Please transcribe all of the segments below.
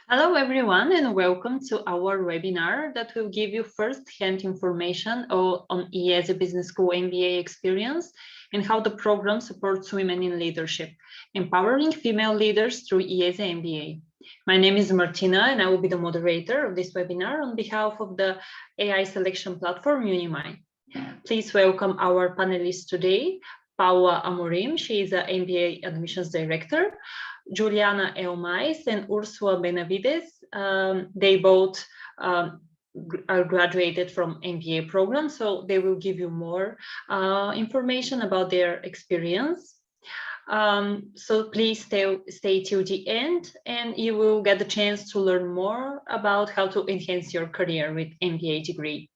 Hello everyone and welcome to our webinar that will give you first-hand information on IESE Business School MBA experience and how the program supports women in leadership, empowering female leaders through IESE MBA. My name is Martina and I will be the moderator of this webinar on behalf of the AI selection platform Unimai. Please welcome our panelists today, Paula Amorim, she is an MBA admissions director, Juliana Elmais and Ursula Benavides. They both are graduated from MBA program, so they will give you more information about their experience. So please stay till the end and you will get the chance to learn more about how to enhance your career with MBA degree.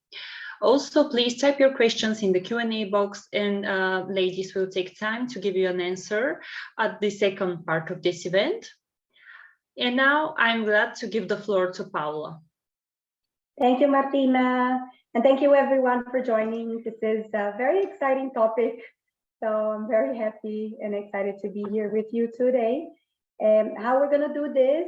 Also, please type your questions in the Q&A box and ladies will take time to give you an answer at the second part of this event. And now I'm glad to give the floor to Paula. Thank you, Martina. And thank you everyone for joining. This is a very exciting topic. So I'm very happy and excited to be here with you today. How we're gonna do this,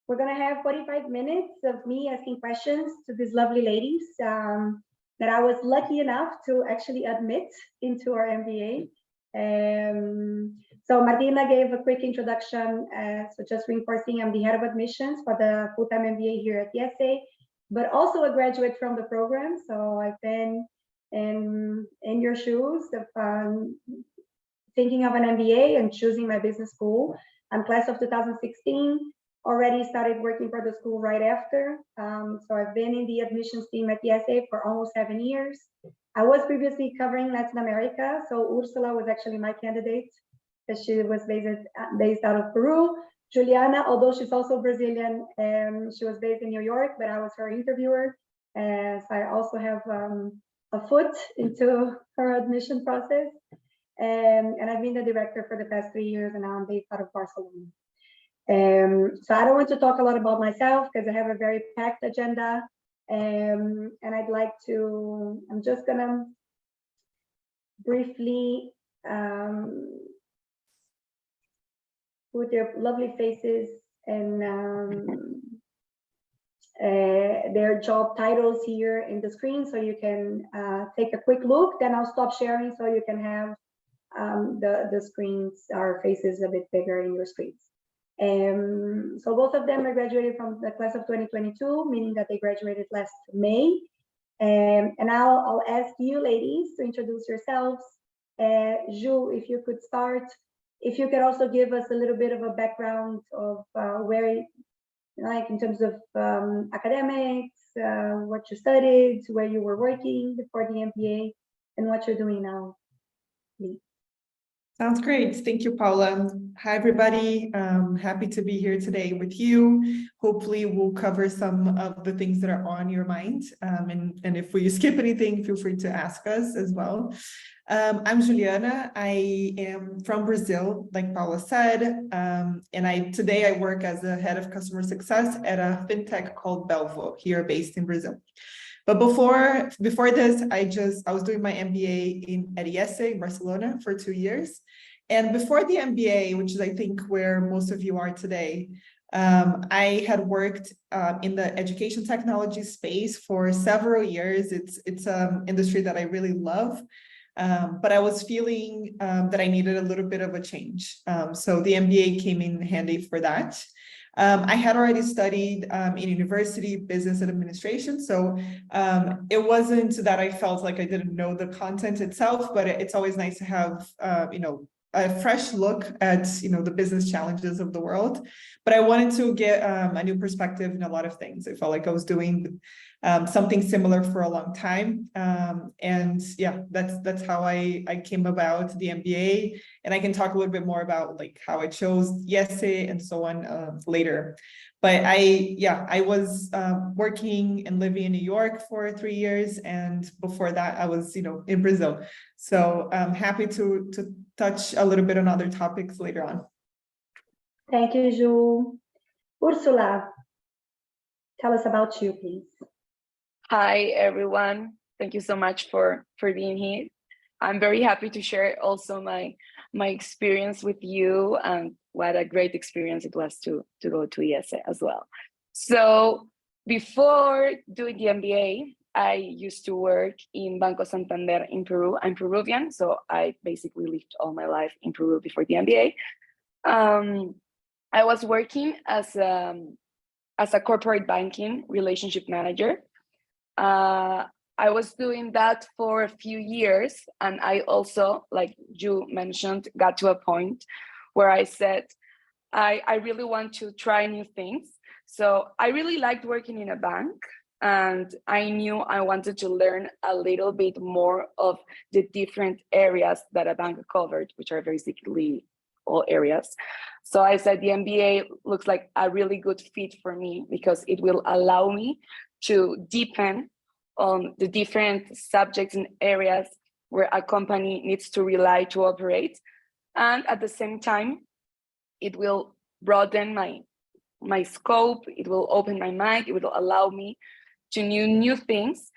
we're going to have 45 minutes of me asking questions to these lovely ladies that I was lucky enough to actually admit into our MBA. So Martina gave a quick introduction. So just reinforcing, I'm the head of admissions for the full-time MBA here at IESE, but also a graduate from the program. So I've been in your shoes of thinking of an MBA and choosing my business school. I'm class of 2016. Already started working for the school right after. So I've been in the admissions team at IESE for almost 7 years. I was previously covering Latin America. So Ursula was actually my candidate because she was based out of Peru. Juliana, although she's also Brazilian, she was based in New York, but I was her interviewer. So I also have a foot into her admission process. And I've been the director for the past 3 years and now I'm based out of Barcelona. So I don't want to talk a lot about myself because I have a very packed agenda and I'd like to, I'm just gonna briefly put their lovely faces and their job titles here in the screen so you can take a quick look, then I'll stop sharing so you can have the screens, our faces a bit bigger in your screens. So both of them are graduated from the class of 2022, meaning that they graduated last May. And now I'll ask you ladies to introduce yourselves. Ju, if you could start, if you could also give us a little bit of a background of where, like in terms of academics, what you studied, where you were working before the MBA, and what you're doing now, please. Sounds great. Thank you, Paula. Hi, everybody. Happy to be here today with you. Hopefully, we'll cover some of the things that are on your mind. And if we skip anything, feel free to ask us as well. I'm Juliana. I am from Brazil, like Paula said. And today I work as the head of customer success at a fintech called Belvo, here based in Brazil. But before this, I was doing my MBA at IESE in Barcelona for 2 years. And before the MBA, which is I think where most of you are today, I had worked in the education technology space for several years. It's an industry that I really love. But I was feeling that I needed a little bit of a change. So the MBA came in handy for that. I had already studied in university business and administration, so it wasn't that I felt like I didn't know the content itself, but it's always nice to have a fresh look at the business challenges of the world. But I wanted to get a new perspective in a lot of things. I felt like I was doing something similar for a long time, and yeah, that's how I came about the MBA. And I can talk a little bit more about like how I chose IESE and so on later. But I was working and living in New York for 3 years, and before that I was in Brazil. So I'm happy to touch a little bit on other topics later on. Thank you, Ju. Ursula, tell us about you, please. Hi everyone. Thank you so much for being here. I'm very happy to share also my experience with you, and what a great experience it was to go to IESE as well. So before doing the MBA, I used to work in Banco Santander in Peru. I'm Peruvian, so I basically lived all my life in Peru before the MBA. I was working as a corporate banking relationship manager. I was doing that for a few years, and I also, like you mentioned, got to a point where I said, I really want to try new things. So I really liked working in a bank, and I knew I wanted to learn a little bit more of the different areas that a bank covered, which are basically all areas. So I said the MBA looks like a really good fit for me, because it will allow me to deepen on the different subjects and areas where a company needs to rely to operate. And at the same time, it will broaden my scope, it will open my mind, it will allow me to new things.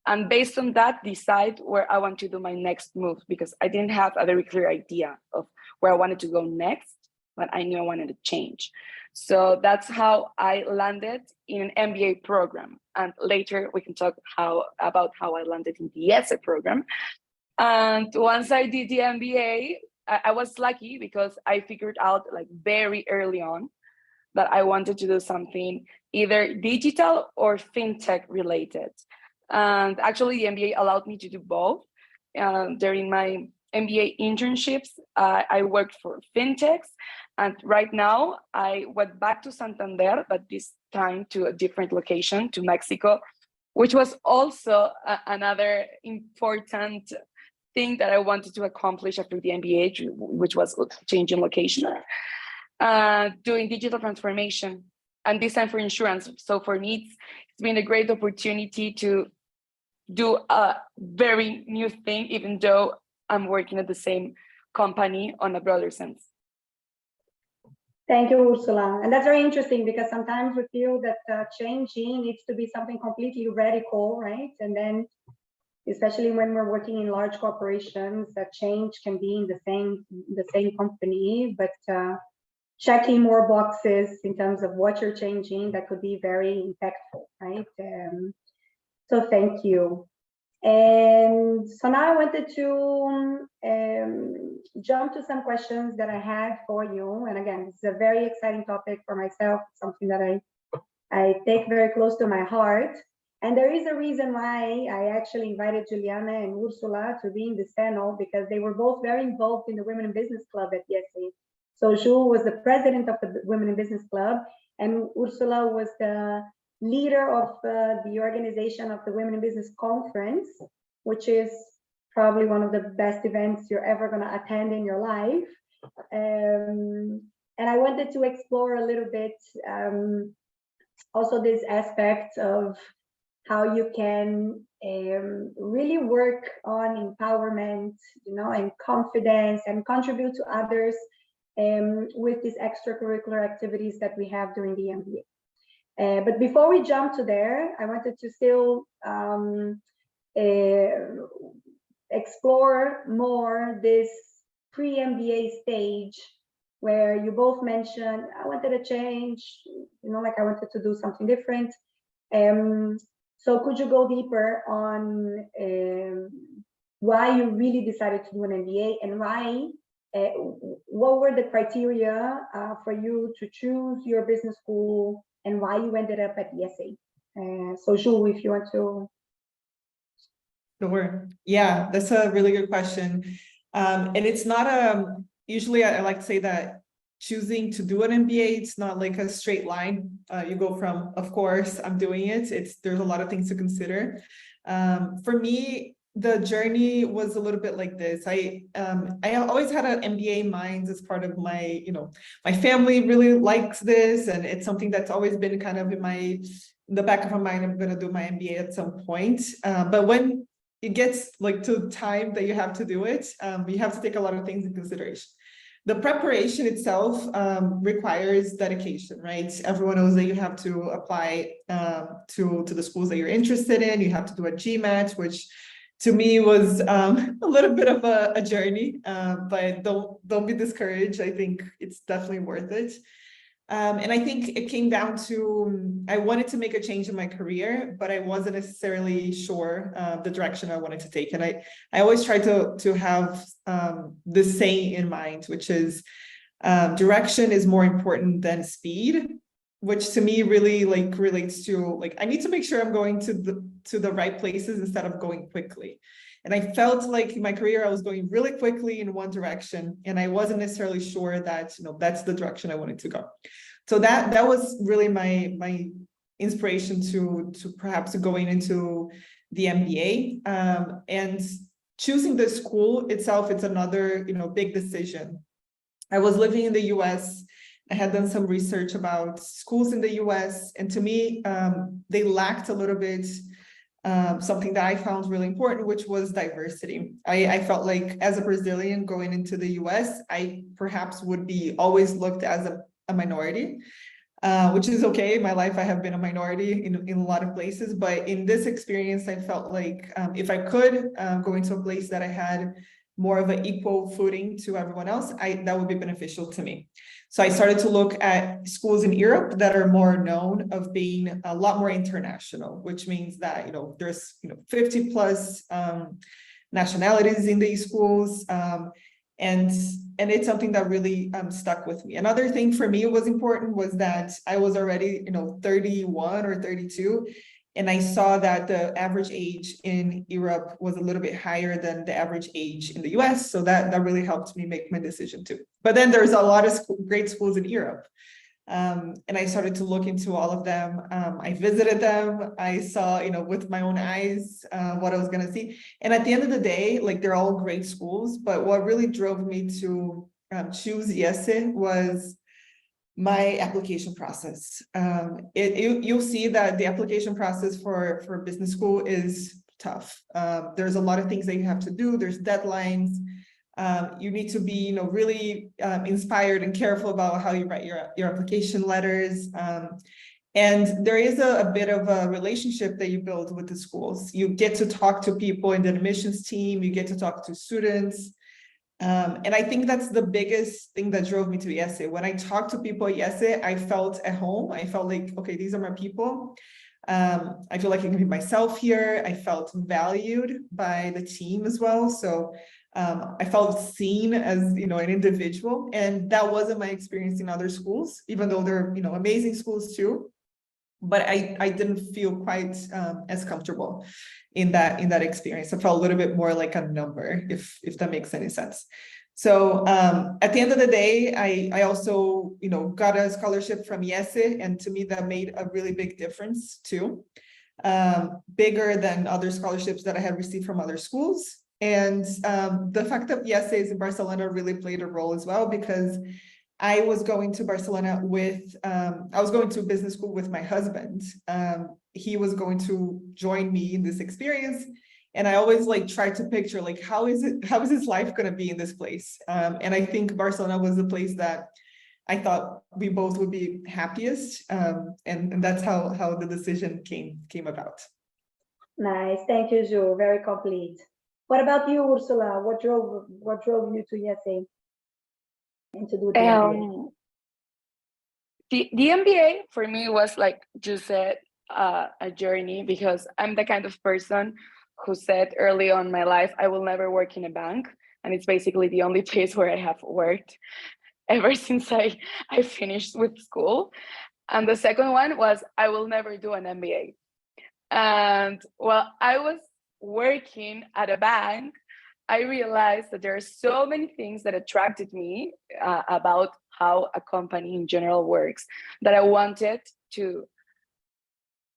And based on that, decide where I want to do my next move, because I didn't have a very clear idea of where I wanted to go next, but I knew I wanted to change. So that's how I landed in an MBA program. And later we can talk about how I landed in the IESE program. And once I did the MBA, I was lucky because I figured out like very early on that I wanted to do something either digital or fintech related. And actually the MBA allowed me to do both. During my MBA internships, I worked for fintechs, and right now I went back to Santander, but this time to a different location, to Mexico, which was also another important thing that I wanted to accomplish after the MBA, which was changing location, doing digital transformation, and this time for insurance. So for me, it's been a great opportunity to do a very new thing, even though I'm working at the same company on a broader sense. Thank you, Ursula. And that's very interesting, because sometimes we feel that changing needs to be something completely radical, right? And then, especially when we're working in large corporations, that change can be in the same company, but checking more boxes in terms of what you're changing, that could be very impactful, right? So thank you. And so now I wanted to jump to some questions that I had for you. And again, this is a very exciting topic for myself, something that I take very close to my heart. And there is a reason why I actually invited Juliana and Ursula to be in this panel, because they were both very involved in the Women in Business Club at IESE. So Jules was the president of the Women in Business Club, and Ursula was the leader of the organization of the Women in Business Conference, which is probably one of the best events you're ever going to attend in your life. And I wanted to explore a little bit also this aspect of how you can really work on empowerment, and confidence, and contribute to others with these extracurricular activities that we have during the MBA. But before we jump to there, I wanted to still explore more this pre-MBA stage, where you both mentioned, I wanted to change, like I wanted to do something different. So could you go deeper on why you really decided to do an MBA, and why, what were the criteria for you to choose your business school, and why you ended up at IESE? So Jules, if you want to. Sure. Yeah, that's a really good question. And it's not usually I like to say that choosing to do an MBA, it's not like a straight line. You go from, of course, I'm doing it. There's a lot of things to consider. For me, the journey was a little bit like this. I always had an MBA in mind as part of my, my family really likes this, and it's something that's always been kind of in the back of my mind. I'm going to do my MBA at some point. But when it gets like to time that you have to do it, you have to take a lot of things in consideration. The preparation itself requires dedication, right? Everyone knows that you have to apply to the schools that you're interested in. You have to do a GMAT, which to me was a little bit of a journey, but don't be discouraged. I think it's definitely worth it. And I think it came down to, I wanted to make a change in my career, but I wasn't necessarily sure the direction I wanted to take. And I always try to have this saying in mind, which is direction is more important than speed, which to me really like relates to like, I need to make sure I'm going to the right places instead of going quickly. And I felt like in my career, I was going really quickly in one direction, and I wasn't necessarily sure that, that's the direction I wanted to go. So that was really my inspiration to perhaps going into the MBA. And choosing the school itself, it's another, big decision. I was living in the US. I had done some research about schools in the US, and to me, they lacked a little bit something that I found really important, which was diversity. I felt like as a Brazilian going into the US, I perhaps would be always looked as a minority, which is okay. In my life, I have been a minority in a lot of places, but in this experience, I felt like if I could go into a place that I had more of an equal footing to everyone else, that would be beneficial to me. So I started to look at schools in Europe that are more known of being a lot more international, which means that, there's, 50 plus nationalities in these schools. And it's something that really stuck with me. Another thing for me was important was that I was already, 31 or 32. And I saw that the average age in Europe was a little bit higher than the average age in the US. So that really helped me make my decision too. But then there's a lot of great schools in Europe. And I started to look into all of them. I visited them. I saw, with my own eyes, what I was going to see. And at the end of the day, like they're all great schools. But what really drove me to choose IESE was my application process. You'll see that the application process for business school is tough. There's a lot of things that you have to do. There's deadlines. You need to be, really inspired and careful about how you write your application letters. And there is a bit of a relationship that you build with the schools. You get to talk to people in the admissions team. You get to talk to students. And I think that's the biggest thing that drove me to IESE. When I talked to people at IESE, I felt at home. I felt like, okay, these are my people. I feel like I can be myself here. I felt valued by the team as well. So I felt seen as, an individual. And that wasn't my experience in other schools, even though they're, amazing schools too. But I didn't feel quite as comfortable in that experience. I felt a little bit more like a number, if that makes any sense. So at the end of the day, I also, got a scholarship from IESE, and to me that made a really big difference too, bigger than other scholarships that I had received from other schools. And the fact that IESE is in Barcelona really played a role as well, because I was going to Barcelona I was going to business school with my husband. He was going to join me in this experience. And I always try to picture how is his life going to be in this place? And I think Barcelona was the place that I thought we both would be happiest. And that's how the decision came about. Nice, thank you, Ju. Very complete. What about you, Ursula? What drove you to IESE? And to do the MBA? The MBA for me was, like you said, a journey, because I'm the kind of person who said early on in my life, I will never work in a bank. And it's basically the only place where I have worked ever since I finished with school. And the second one was, I will never do an MBA. And while I was working at a bank, I realized that there are so many things that attracted me about how a company in general works, that I wanted to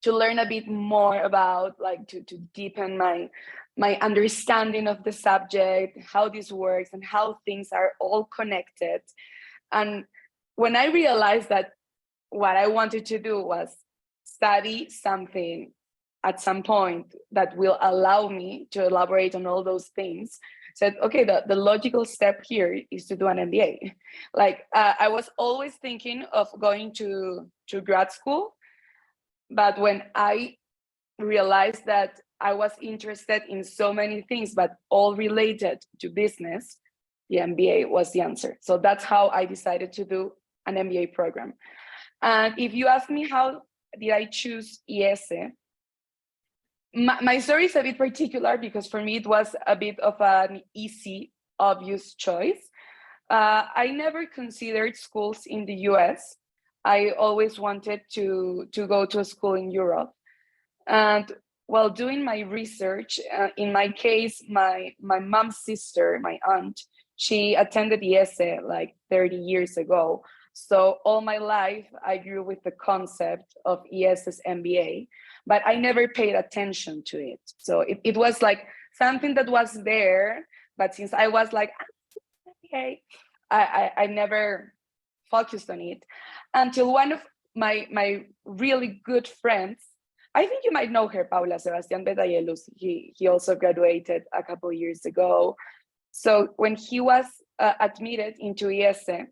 learn a bit more about, to deepen my understanding of the subject, how this works and how things are all connected. And when I realized that what I wanted to do was study something at some point that will allow me to elaborate on all those things, said, okay, the logical step here is to do an MBA. I was always thinking of going to grad school, but when I realized that I was interested in so many things, but all related to business, the MBA was the answer. So that's how I decided to do an MBA program. And if you ask me how did I choose IESE, my story is a bit particular because for me it was a bit of an easy, obvious choice. I never considered schools in the US. I always wanted to go to a school in Europe. And while doing my research, in my case, my mom's sister, my aunt, she attended IESE like 30 years ago. So all my life, I grew with the concept of IESE's MBA, but I never paid attention to it. So it was like something that was there, but since I was like, okay, I never focused on it until one of my really good friends, I think you might know her, Paula, Sebastián Betayelus. He also graduated a couple of years ago. So when he was admitted into IESE,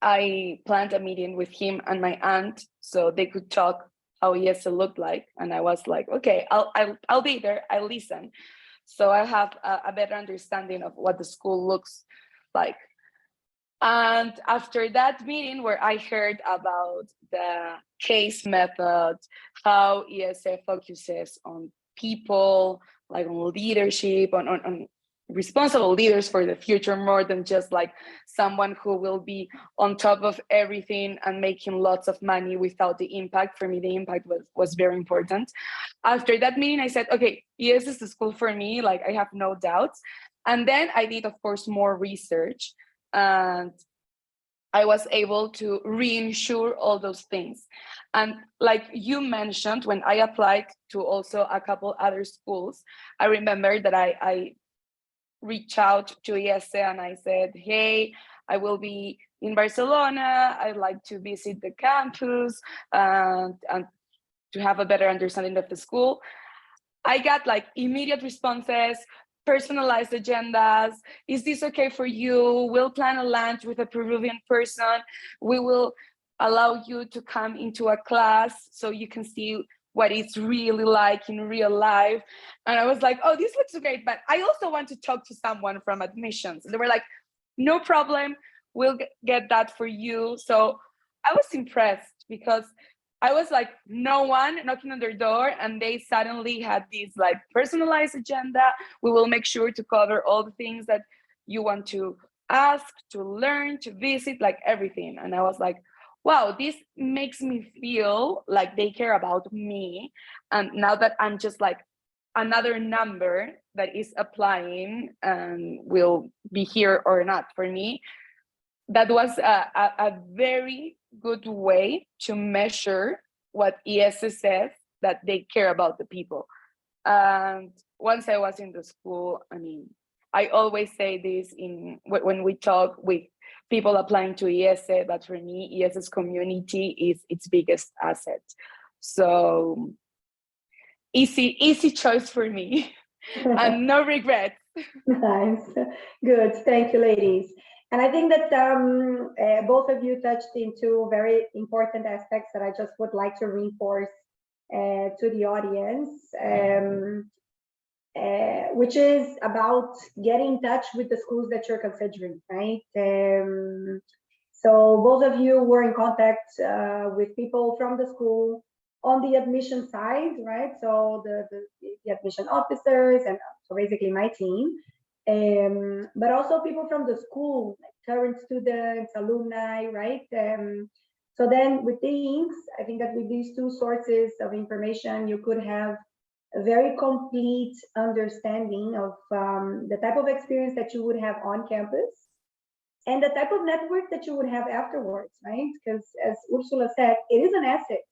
I planned a meeting with him and my aunt so they could talk how IESE looked like. And I was like, okay, I'll be there, I'll listen. So I have a better understanding of what the school looks like. And after that meeting where I heard about the case method, how IESE focuses on people, like on leadership, on responsible leaders for the future, more than just like someone who will be on top of everything and making lots of money without the impact. For me, the impact was very important. After that meeting, I said, okay, IESE is the school for me, like I have no doubts. And then I did, of course, more research. And I was able to reinsure all those things. And like you mentioned, when I applied to also a couple other schools, I remember that I reached out to IESE and I said, hey, I will be in Barcelona. I'd like to visit the campus and to have a better understanding of the school. I got like immediate responses, personalized agendas. Is this okay for you? We'll plan a lunch with a Peruvian person. We will allow you to come into a class so you can see what it's really like in real life. And I was like, oh, this looks great, but I also want to talk to someone from admissions. And they were like, no problem, we'll get that for you. So I was impressed because I was like, no one knocking on their door, and they suddenly had this like personalized agenda. We will make sure to cover all the things that you want to ask, to learn, to visit, like everything. And I was like, wow, this makes me feel like they care about me. And now that I'm just like another number that is applying and will be here or not, for me, that was a very good way to measure what IESE says, that they care about the people. And once I was in the school, I mean, I always say this when we talk with people applying to IESE, but for me, IESE's community is its biggest asset. So easy choice for me and no regrets. Nice, good, thank you, ladies. And I think that both of you touched into very important aspects that I just would like to reinforce to the audience, which is about getting in touch with the schools that you're considering, right? So both of you were in contact with people from the school on the admission side, right? So the admission officers, and so basically my team. But also people from the school, like current students, alumni, right? So then with these, I think that with these two sources of information, you could have a very complete understanding of the type of experience that you would have on campus and the type of network that you would have afterwards, right? Because as Ursula said, it is an asset.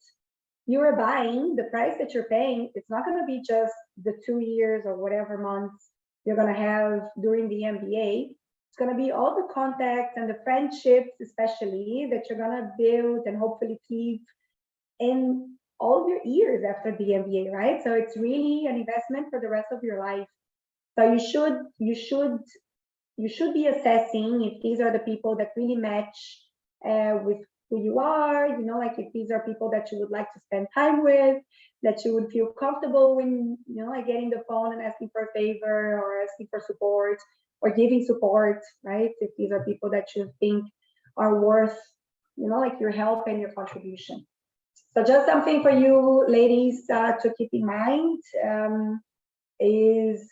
You are buying, the price that you're paying, it's not going to be just the 2 years or whatever months you're going to have during the MBA. It's going to be all the contacts and the friendships, especially, that you're going to build and hopefully keep in all your years after the MBA, right? So it's really an investment for the rest of your life. So you should be assessing if these are the people that really match with who you are, you know, like if these are people that you would like to spend time with, that you would feel comfortable when, like getting the phone and asking for a favor or asking for support or giving support, right? If these are people that you think are worth, like your help and your contribution. So just something for you ladies to keep in mind is,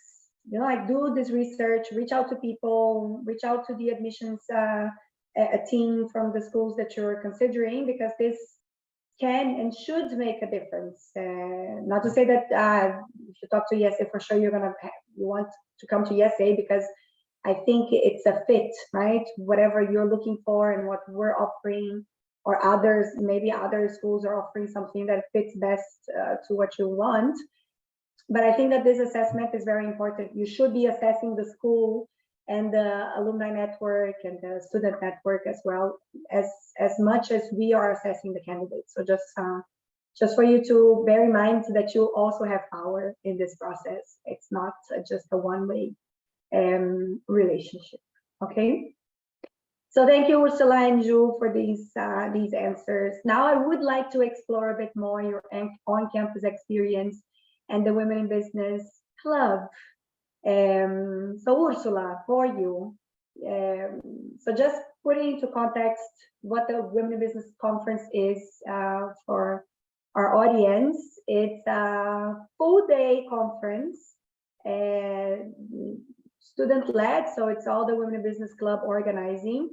like do this research, reach out to people, reach out to the admissions a team from the schools that you're considering, because this can and should make a difference. Not to say that if you talk to IESE, for sure you want to come to IESE, because I think it's a fit, right? Whatever you're looking for and what we're offering, or others, maybe other schools are offering something that fits best to what you want. But I think that this assessment is very important. You should be assessing the school and the alumni network and the student network as well, as much as we are assessing the candidates. So just for you to bear in mind that you also have power in this process. It's not just a one-way relationship. Okay. So thank you, Ursula and Ju, for these answers. Now I would like to explore a bit more your on-campus experience and the Women in Business Club. So Ursula, for you, so just putting into context what the Women in Business Conference is for our audience. It's a full-day conference, student-led, so it's all the Women in Business Club organizing,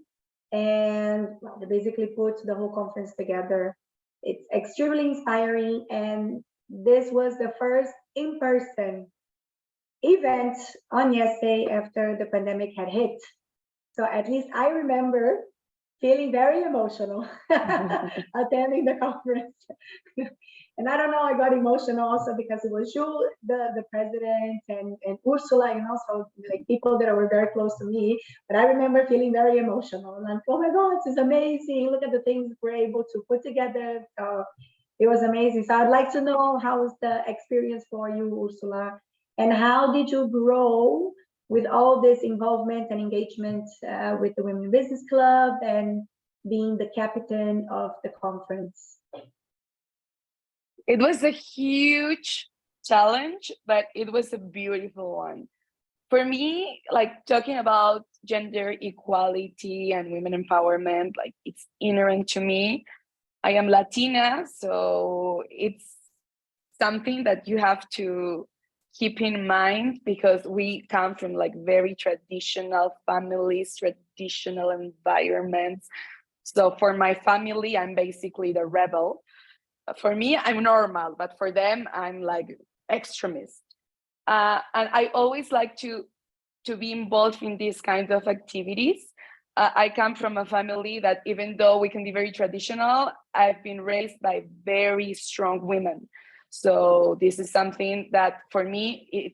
and they basically put the whole conference together. It's extremely inspiring, and this was the first in-person event on IESE after the pandemic had hit. So at least I remember feeling very emotional attending the conference. And I don't know, I got emotional also because it was you, the president, and Ursula, so like people that were very close to me. But I remember feeling very emotional. And I'm like, oh my God, this is amazing. Look at the things we're able to put together. So it was amazing. So I'd like to know, how was the experience for you, Ursula? And how did you grow with all this involvement and engagement with the Women in Business Club and being the captain of the conference? It was a huge challenge, but it was a beautiful one. For me, like talking about gender equality and women empowerment, like it's inherent to me. I am Latina, so it's something that you have to keep in mind, because we come from like very traditional families, traditional environments. So for my family, I'm basically the rebel. For me, I'm normal, but for them, I'm like extremist. And I always like to be involved in these kinds of activities. I come from a family that, even though we can be very traditional, I've been raised by very strong women. So this is something that for me,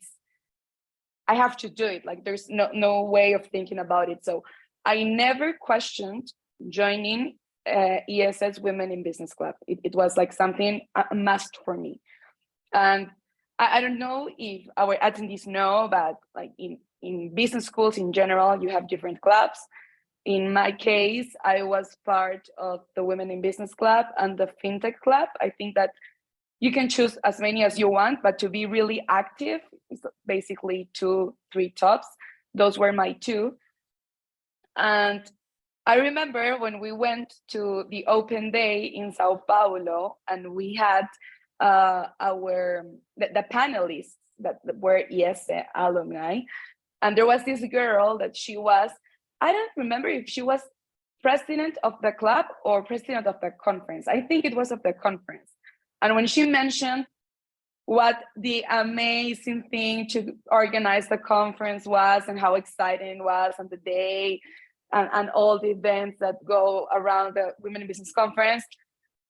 I have to do it. Like there's no way of thinking about it. So I never questioned joining IESE's Women in Business Club. It was like something, a must for me. And I don't know if our attendees know, but like in business schools in general, you have different clubs. In my case, I was part of the Women in Business Club and the FinTech Club. I think that you can choose as many as you want, but to be really active, it's basically 2-3 tops. Those were my 2. And I remember when we went to the open day in Sao Paulo, and we had the panelists that were IESE alumni. And there was this girl that she was, I don't remember if she was president of the club or president of the conference. I think it was of the conference. And when she mentioned what the amazing thing to organize the conference was and how exciting it was on the day and all the events that go around the Women in Business Conference,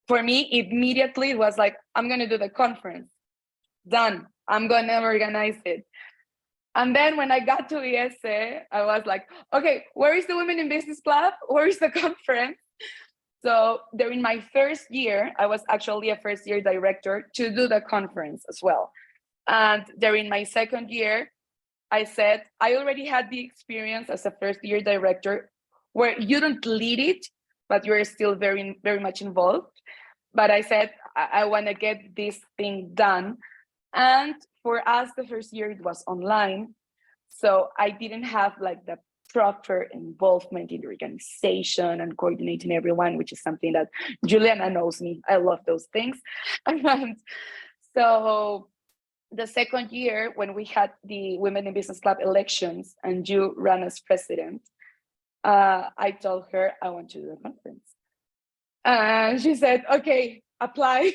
for me, immediately it was like, I'm going to do the conference. Done. I'm going to organize it. And then when I got to IESE, I was like, okay, where is the Women in Business Club? Where is the conference? So during my first year, I was actually a first-year director to do the conference as well. And during my second year, I said, I already had the experience as a first-year director where you don't lead it, but you're still very, very much involved. But I said, I want to get this thing done. And for us, the first year it was online. So I didn't have like the proper involvement in the organization and coordinating everyone, which is something that Juliana knows me. I love those things. And so the second year, when we had the Women in Business Club elections and you ran as president, I told her I want to do a conference. And she said, okay, apply.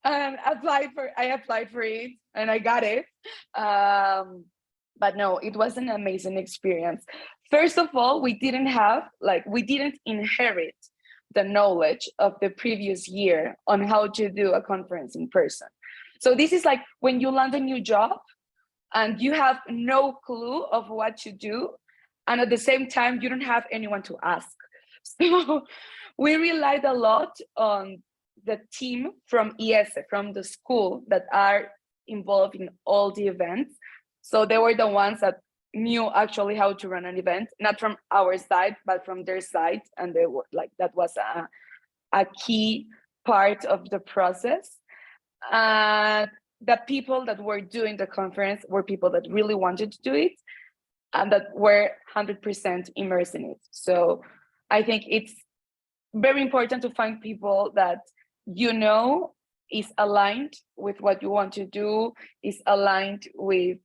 And I applied for it and I got it. But no, it was an amazing experience. First of all, we didn't inherit the knowledge of the previous year on how to do a conference in person. So this is like when you land a new job and you have no clue of what to do. And at the same time, you don't have anyone to ask. So we relied a lot on the team from IESE, from the school, that are involved in all the events. So they were the ones that knew actually how to run an event, not from our side, but from their side. And they were like, that was a key part of the process. The people that were doing the conference were people that really wanted to do it and that were 100% immersed in it. So I think it's very important to find people that is aligned with what you want to do, is aligned with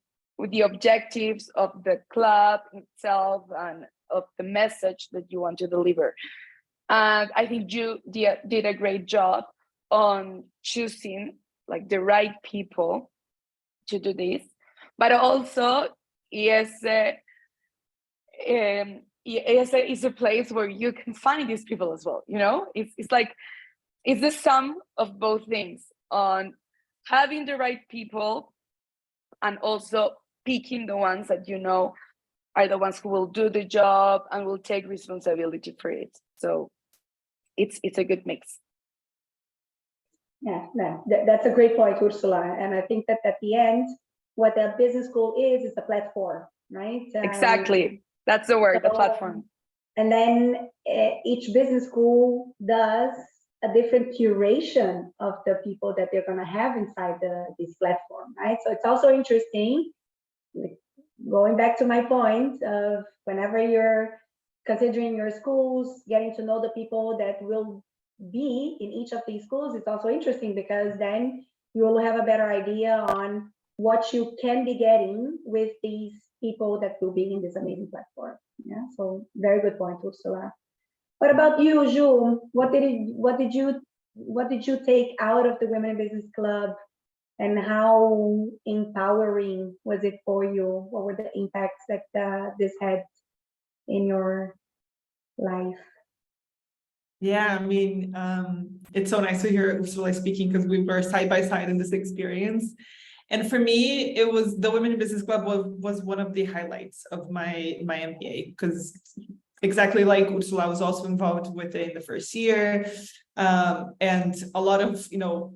the objectives of the club itself and of the message that you want to deliver. And I think you did a great job on choosing like the right people to do this, but also IESE is a place where you can find these people as well. It's like, it's the sum of both things, on having the right people and also picking the ones that are the ones who will do the job and will take responsibility for it. So it's a good mix. Yeah, that's a great point, Ursula. And I think that at the end, what a business school is a platform, right? Exactly. That's the word, the platform. And then each business school does a different curation of the people that they're going to have inside this platform, right? So it's also interesting, going back to my point of whenever you're considering your schools, getting to know the people that will be in each of these schools, it's also interesting because then you will have a better idea on what you can be getting with these people that will be in this amazing platform. Yeah, so very good point, Ursula. What about you, Ju? What did you take out of the Women in Business Club, and how empowering was it for you? What were the impacts that this had in your life? Yeah, I mean, it's so nice to hear Ursula speaking because we were side by side in this experience. And for me, it was the Women in Business Club was one of the highlights of my MBA, because exactly like Ursula, I was also involved with it in the first year. And a lot of,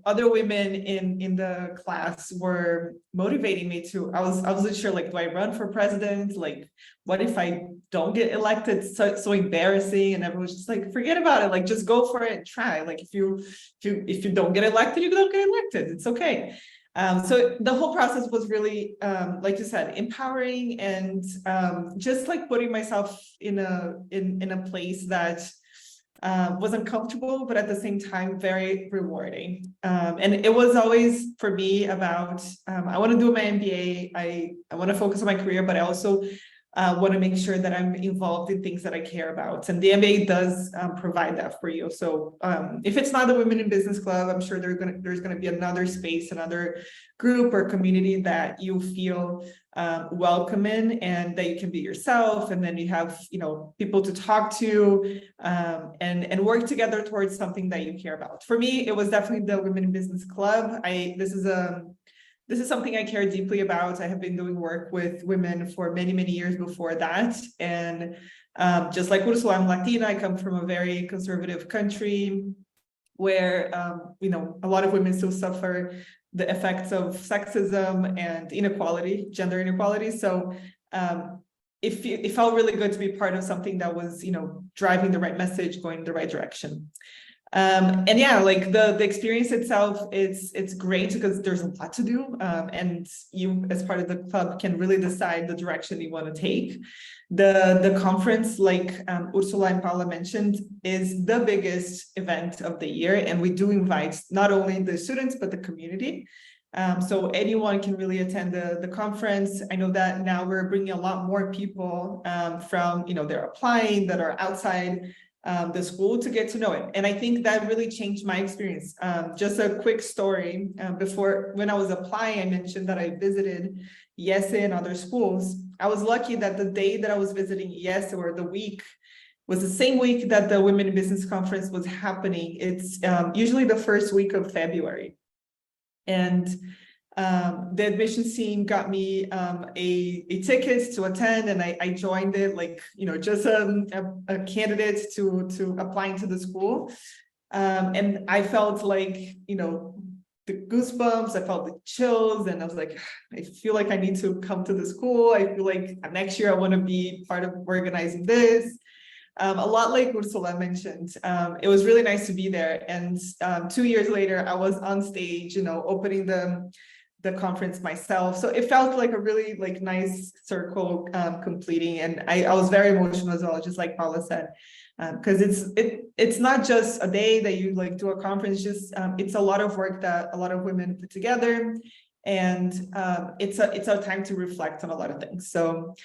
other women in the class were motivating me to, I wasn't sure, like, do I run for president? Like, what if I don't get elected? It's so embarrassing. And everyone's just like, forget about it. Like, just go for it and try. Like, if you don't get elected, you don't get elected. It's okay. So the whole process was really, like you said, empowering, and just like putting myself in a place that was uncomfortable, but at the same time very rewarding. And it was always for me about I want to do my MBA. I want to focus on my career, but I also want to make sure that I'm involved in things that I care about. And the MBA does provide that for you. So if it's not the Women in Business Club, I'm sure there's going to be another space, another group or community that you feel welcome in, and that you can be yourself. And then you have, people to talk to and work together towards something that you care about. For me, it was definitely the Women in Business Club. This is something I care deeply about. I have been doing work with women for many, many years before that. And just like Ursula, I'm Latina. I come from a very conservative country where, a lot of women still suffer the effects of sexism and inequality, gender inequality. So it felt really good to be part of something that was, driving the right message, going in the right direction. And yeah, like the experience itself, it's great because there's a lot to do, and you as part of the club can really decide the direction you want to take. The conference, like Ursula and Paula mentioned, is the biggest event of the year, and we do invite not only the students but the community. So anyone can really attend the conference. I know that now we're bringing a lot more people from, they're applying, that are outside the school to get to know it. And I think that really changed my experience. Just a quick story, before, when I was applying, I mentioned that I visited IESE and other schools. I was lucky that the day that I was visiting IESE, or the week, was the same week that the Women in Business Conference was happening. It's usually the first week of February. And the admissions team got me a ticket to attend, and I joined it, like, just a candidate to applying to the school. And I felt like, the goosebumps, I felt the chills, and I was like, I feel like I need to come to the school. I feel like next year I want to be part of organizing this. A lot like Ursula mentioned, it was really nice to be there. And 2 years later, I was on stage, opening the conference myself. So it felt like a really nice circle completing. And I was very emotional as well, just like Paula said, because it's not just a day that you do a conference, just it's a lot of work that a lot of women put together. And it's a time to reflect on a lot of things. So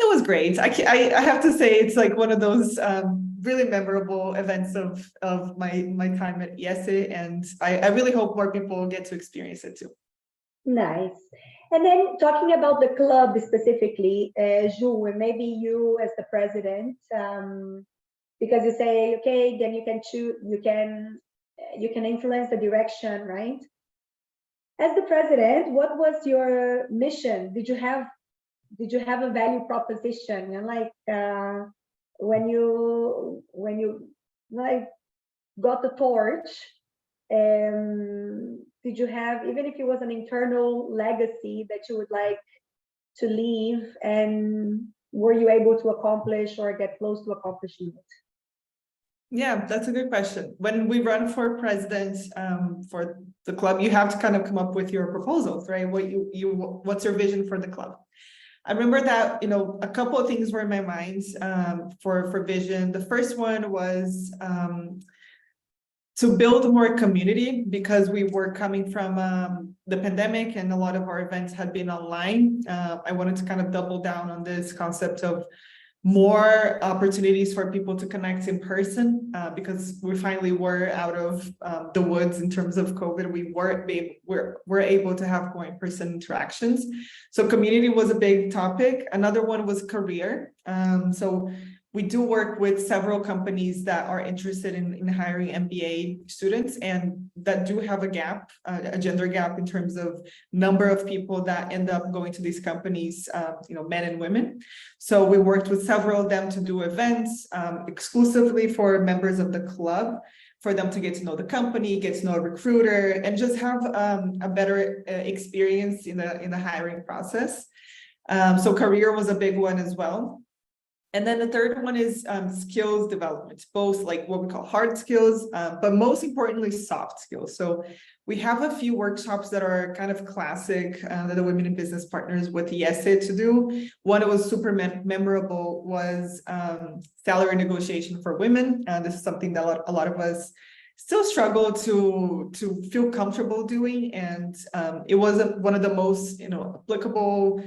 it was great. I have to say, it's like one of those really memorable events of my time at IESE, and I really hope more people get to experience it too. Nice. And then talking about the club specifically, Ju, maybe you as the president, because you say, okay, then you can choose, you can influence the direction, right? As the president, what was your mission? Did you have a value proposition? And when you got the torch, did you have, even if it was an internal legacy that you would like to leave, and were you able to accomplish or get close to accomplishing it? Yeah, that's a good question. When we run for president for the club, you have to kind of come up with your proposals, right? What's your vision for the club? I remember that, a couple of things were in my mind for vision. The first one was to build more community, because we were coming from the pandemic and a lot of our events had been online. I wanted to kind of double down on this concept of more opportunities for people to connect in person, because we finally were out of the woods in terms of COVID. We're able to have more in-person interactions. So community was a big topic. Another one was career. So we do work with several companies that are interested in hiring MBA students, and that do have a gap, a gender gap in terms of number of people that end up going to these companies, men and women. So we worked with several of them to do events exclusively for members of the club, for them to get to know the company, get to know a recruiter, and just have a better experience in the hiring process. So career was a big one as well. And then the third one is skills development, both like what we call hard skills, but most importantly, soft skills. So we have a few workshops that are kind of classic that the Women in Business partners with IESE to do. One that was super memorable was salary negotiation for women. This is something that a lot of us still struggle to feel comfortable doing. And it was one of the most, applicable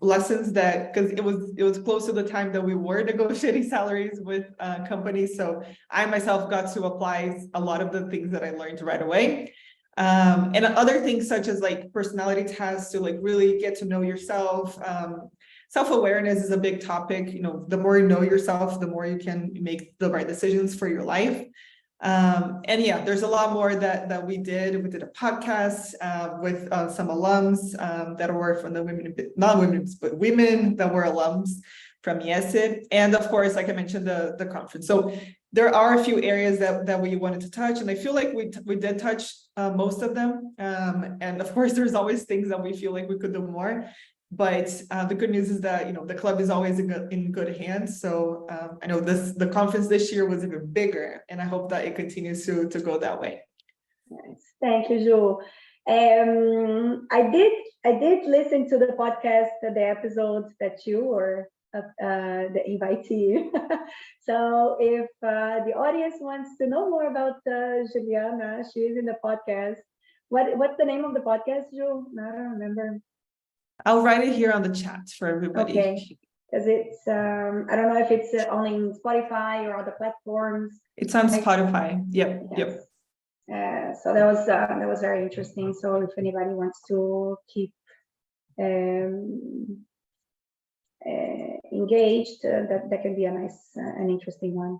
lessons, that because it was close to the time that we were negotiating salaries with companies. So I myself got to apply a lot of the things that I learned right away. And other things such as personality tests to really get to know yourself. Self-awareness is a big topic. The more you know yourself, the more you can make the right decisions for your life. And yeah, there's a lot more that we did. We did a podcast with some alums that were from the not women, but women that were alums from IESE. And of course, like I mentioned, the conference. So there are a few areas that we wanted to touch, and I feel like we did touch most of them. And of course, there's always things that we feel like we could do more. But the good news is that, the club is always in good hands. So I know the conference this year was even bigger, and I hope that it continues to go that way. Nice. Thank you, Ju. I did listen to the podcast, the episodes that you were the invitee. So if the audience wants to know more about Juliana, she is in the podcast. What's the name of the podcast, Ju? I don't remember. I'll write it here on the chat for everybody. Okay, because it's I don't know if it's only in Spotify or other platforms. It's on Spotify. Yep. Yes. Yep. So that was very interesting. So if anybody wants to keep engaged, that can be a nice and interesting one.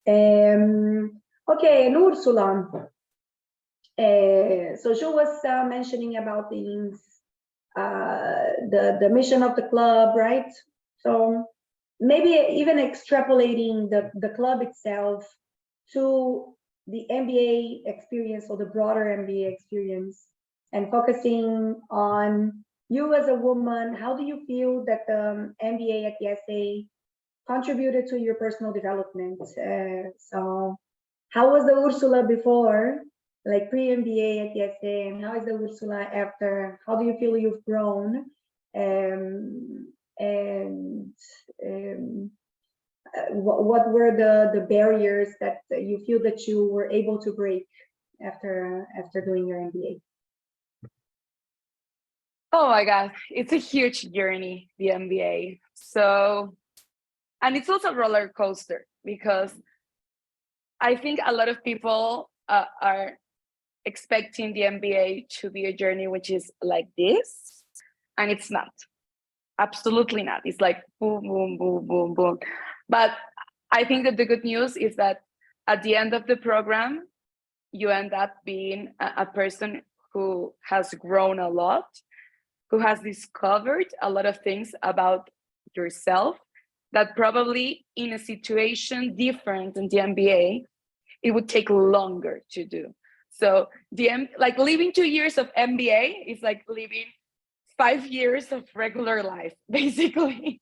Okay, and Ursula. So she was mentioning about things, the mission of the club, right? So maybe even extrapolating the club itself to the MBA experience or the broader MBA experience, and focusing on you as a woman. How do you feel that the MBA at IESE contributed to your personal development? So how was the Ursula before, like pre-MBA at IESE, and how is the Ursula after? How do you feel you've grown? What were the barriers that you feel that you were able to break after doing your MBA? Oh my God, it's a huge journey, the MBA. So, and it's also a roller coaster, because I think a lot of people are expecting the MBA to be a journey which is like this, and it's not. Absolutely not. It's like boom, boom, boom, boom, boom. But I think that the good news is that at the end of the program, you end up being a person who has grown a lot, who has discovered a lot of things about yourself that probably in a situation different than the MBA, it would take longer to do. So like living 2 years of MBA is like living 5 years of regular life, basically.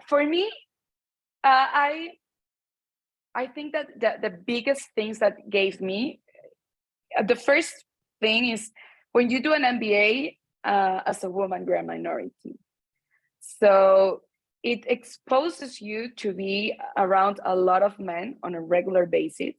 For me, I think that the biggest things that gave me, the first thing is when you do an MBA as a woman, you're a minority. So it exposes you to be around a lot of men on a regular basis.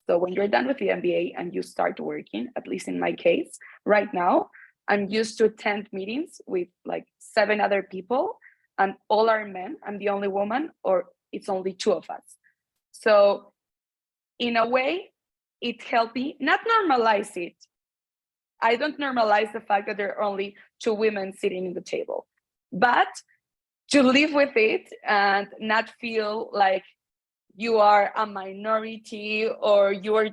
So when you're done with the MBA and you start working, at least in my case, right now, I'm used to attend meetings with like 7 other people, and all are men. I'm the only woman, or it's only 2 of us. So in a way, it helped me not normalize it. I don't normalize the fact that there are only 2 women sitting in the table, but to live with it and not feel like you are a minority, or you are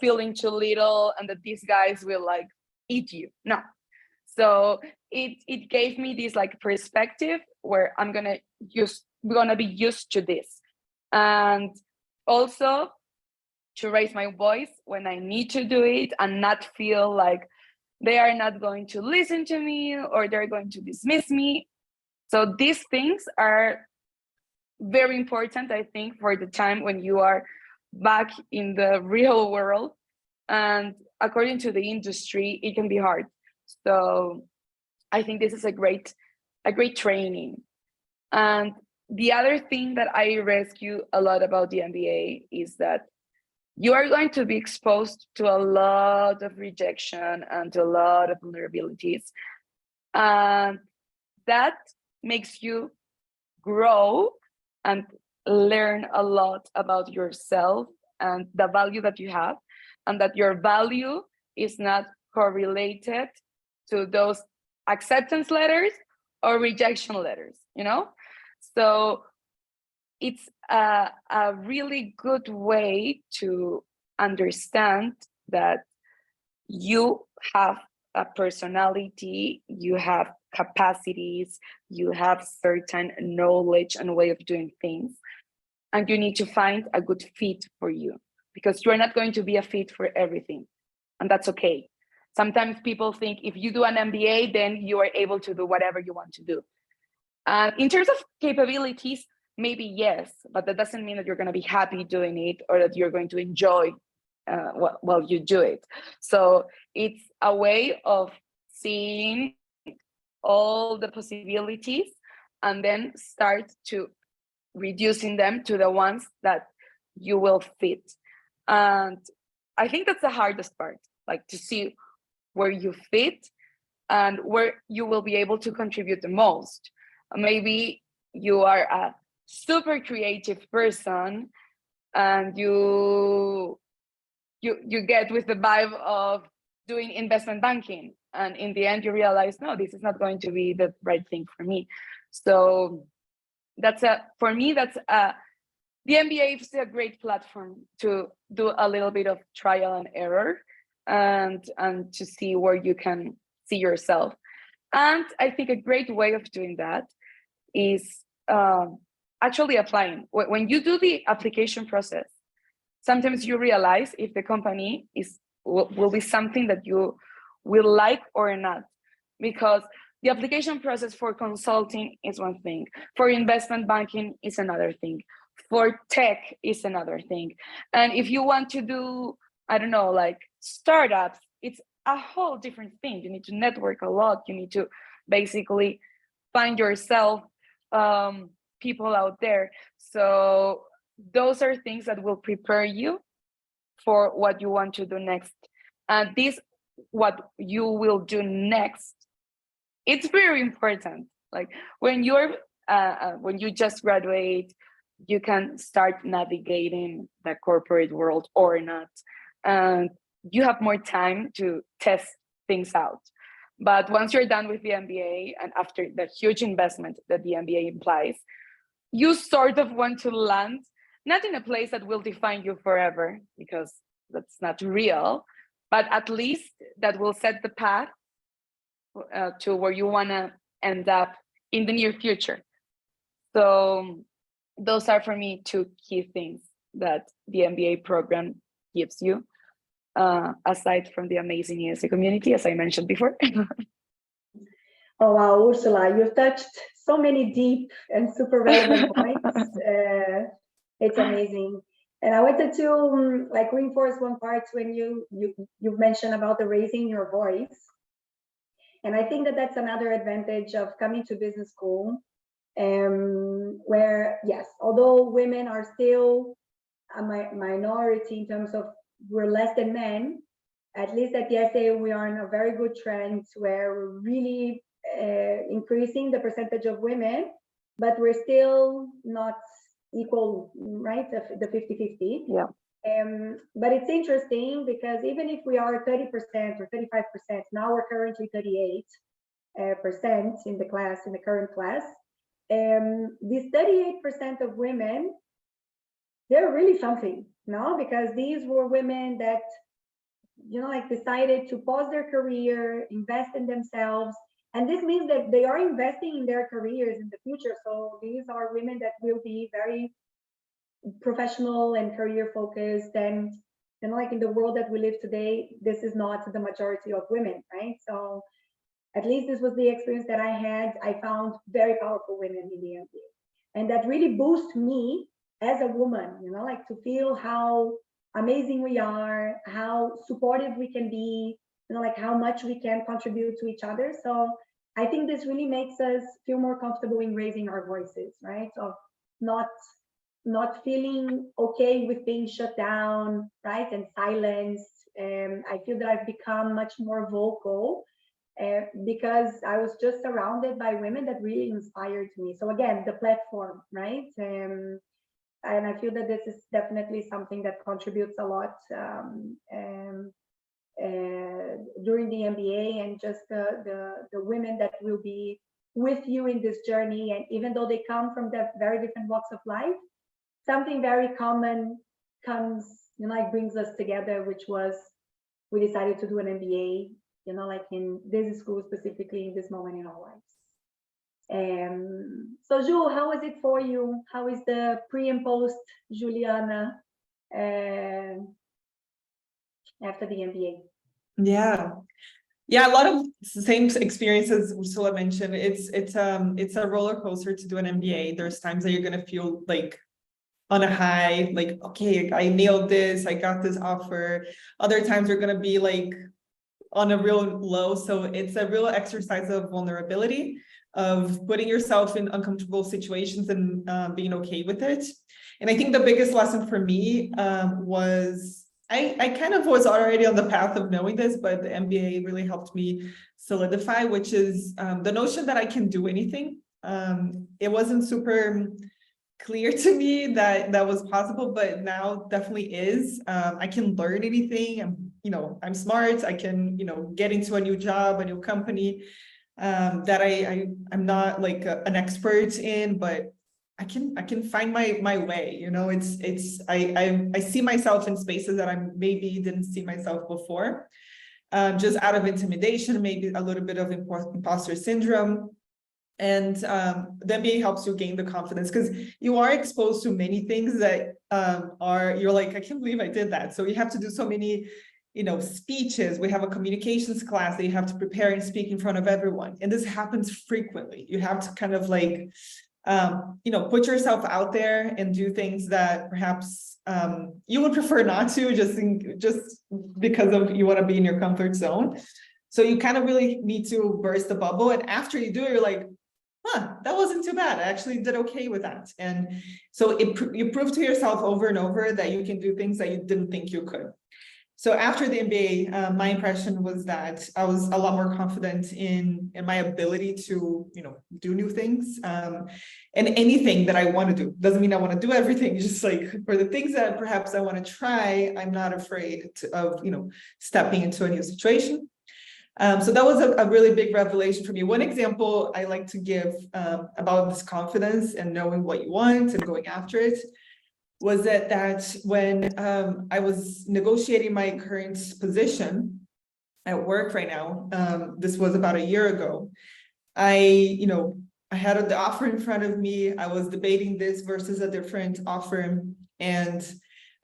feeling too little and that these guys will like eat you. No. So it gave me this like perspective where I'm gonna be used to this, and also to raise my voice when I need to do it and not feel like they are not going to listen to me or they're going to dismiss me. So these things are very important, I think, for the time when you are back in the real world. And according to the industry, it can be hard. So I think this is a great training. And the other thing that I rescue a lot about the MBA is that you are going to be exposed to a lot of rejection and to a lot of vulnerabilities. And that makes you grow and learn a lot about yourself and the value that you have, and that your value is not correlated to those acceptance letters or rejection letters, So it's a really good way to understand that you have a personality, you have capacities, you have certain knowledge and way of doing things, and you need to find a good fit for you, because you're not going to be a fit for everything, and that's okay. Sometimes people think if you do an MBA, then you are able to do whatever you want to do. In terms of capabilities, maybe yes, but that doesn't mean that you're going to be happy doing it or that you're going to enjoy while you do it. So it's a way of seeing all the possibilities and then start to reducing them to the ones that you will fit. And I think that's the hardest part, like to see where you fit and where you will be able to contribute the most. Maybe you are a super creative person and you get with the vibe of doing investment banking, and in the end you realize, no, this is not going to be the right thing for me. So for me that's the MBA is a great platform to do a little bit of trial and error and to see where you can see yourself. And I think a great way of doing that is actually applying. When you do the application process, sometimes you realize if the company will be something that you will like or not, because the application process for consulting is one thing, for investment banking is another thing, for tech is another thing. And if you want to do, I don't know, like startups, it's a whole different thing. You need to network a lot. You need to basically find yourself people out there. So those are things that will prepare you for what you want to do next. And this, what you will do next, it's very important. Like when you just graduate, you can start navigating the corporate world or not, and you have more time to test things out. But once you're done with the MBA and after the huge investment that the MBA implies, you sort of want to land not in a place that will define you forever, because that's not real, but at least that will set the path to where you want to end up in the near future. So those are for me two key things that the MBA program gives you, aside from the amazing IESE community, as I mentioned before. Oh wow, Ursula, you've touched so many deep and super relevant points. It's amazing. And I wanted to like reinforce one part when you've mentioned about the raising your voice. And I think that that's another advantage of coming to business school, where yes, although women are still a minority in terms of we're less than men, at least at the IESE we are in a very good trend where we're really increasing the percentage of women, but we're still not equal, right? The 50-50. Yeah. But it's interesting because even if we are 30% or 35%, now we're currently 38% in the class, in the current class. These 38% of women, they're really something, no? Because these were women that, you know, like decided to pause their career, invest in themselves. And this means that they are investing in their careers in the future. So these are women that will be very professional and career focused. And, you know, like in the world that we live today, this is not the majority of women, right? So at least this was the experience that I had. I found very powerful women in the MBA. And that really boosts me as a woman, you know, like to feel how amazing we are, how supportive we can be, you know, like how much we can contribute to each other. So I think this really makes us feel more comfortable in raising our voices, right? So not feeling okay with being shut down, right? And silenced. I feel that I've become much more vocal because I was just surrounded by women that really inspired me. So again, the platform, right? And I feel that this is definitely something that contributes a lot during the MBA, and just the women that will be with you in this journey. And even though they come from the very different walks of life, something very common comes, you know, like brings us together, which was we decided to do an MBA, you know, like in this school specifically in this moment in our lives. So Ju, how is it for you? How is the pre and post Juliana after the MBA? Yeah. Yeah, a lot of same experiences Ursula mentioned. It's a roller coaster to do an MBA. There's times that you're gonna feel like on a high, like, okay, I nailed this, I got this offer. Other times you're gonna be like on a real low. So it's a real exercise of vulnerability, of putting yourself in uncomfortable situations and being okay with it. And I think the biggest lesson for me was I kind of was already on the path of knowing this, but the MBA really helped me solidify, which is the notion that I can do anything. It wasn't super clear to me that that was possible, but now definitely is. I can learn anything. I'm smart. I can, get into a new job, a new company that I'm not like an expert in, but I can find my way. I see myself in spaces that I maybe didn't see myself before, just out of intimidation, maybe a little bit of imposter syndrome. And the MBA helps you gain the confidence because you are exposed to many things that you're like, I can't believe I did that. So you have to do so many, speeches. We have a communications class that you have to prepare and speak in front of everyone. And this happens frequently. You have to kind of like, put yourself out there and do things that perhaps you would prefer not to, just because of you want to be in your comfort zone. So you kind of really need to burst the bubble. And after you do it, you're like, that wasn't too bad. I actually did okay with that. And so you prove to yourself over and over that you can do things that you didn't think you could. So after the MBA, my impression was that I was a lot more confident in my ability to, do new things, and anything that I want to do. Doesn't mean I want to do everything. Just like for the things that perhaps I want to try, I'm not afraid of, stepping into a new situation. So that was a really big revelation for me. One example I like to give about this confidence and knowing what you want and going after it was that when I was negotiating my current position at work right now, this was about a year ago. I had the offer in front of me. I was debating this versus a different offer, and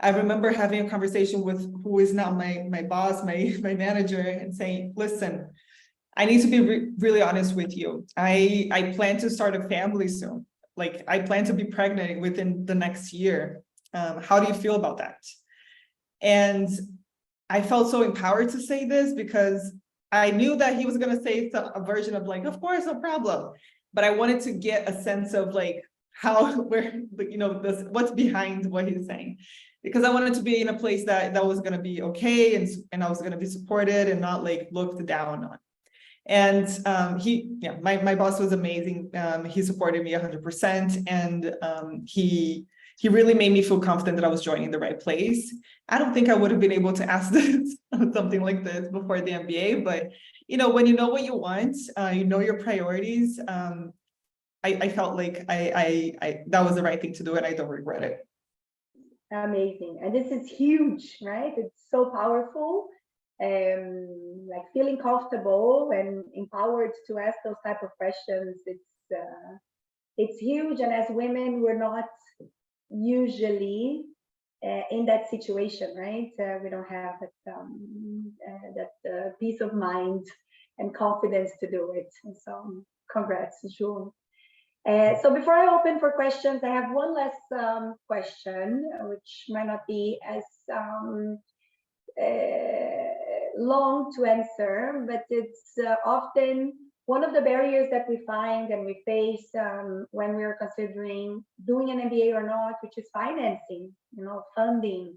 I remember having a conversation with who is now my boss, my manager, and saying, listen, I need to be really honest with you. I plan to start a family soon. Like I plan to be pregnant within the next year. How do you feel about that? And I felt so empowered to say this because I knew that he was going to say a version of like, of course, no problem. But I wanted to get a sense of like what's behind what he's saying. Because I wanted to be in a place that was going to be okay, and I was going to be supported and not like looked down on. And my boss was amazing. He supported me 100%, and he really made me feel confident that I was joining the right place. I don't think I would have been able to ask this something like this before the MBA, but when you know what you want, your priorities. I felt like I that was the right thing to do, and I don't regret it. Amazing. And this is huge, right? It's so powerful. Like feeling comfortable and empowered to ask those type of questions. It's huge. And as women, we're not usually in that situation, right? We don't have that peace of mind and confidence to do it. And so congrats, June. So before I open for questions, I have one last question, which might not be as long to answer, but it's often one of the barriers that we find and we face when we're considering doing an MBA or not, which is financing, funding.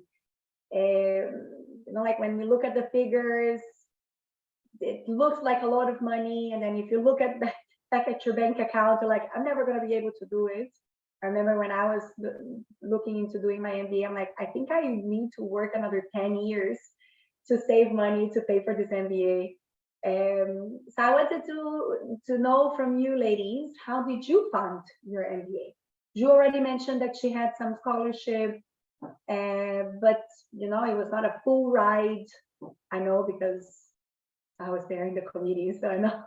Like when we look at the figures, it looks like a lot of money, and then if you look at back at your bank account, you're like, I'm never going to be able to do it. I remember when I was looking into doing my MBA, I'm like, I think I need to work another 10 years to save money to pay for this MBA. So I wanted to know from you ladies, how did you fund your MBA? You already mentioned that she had some scholarship, but it was not a full ride. I know because I was there in the committee, so I know.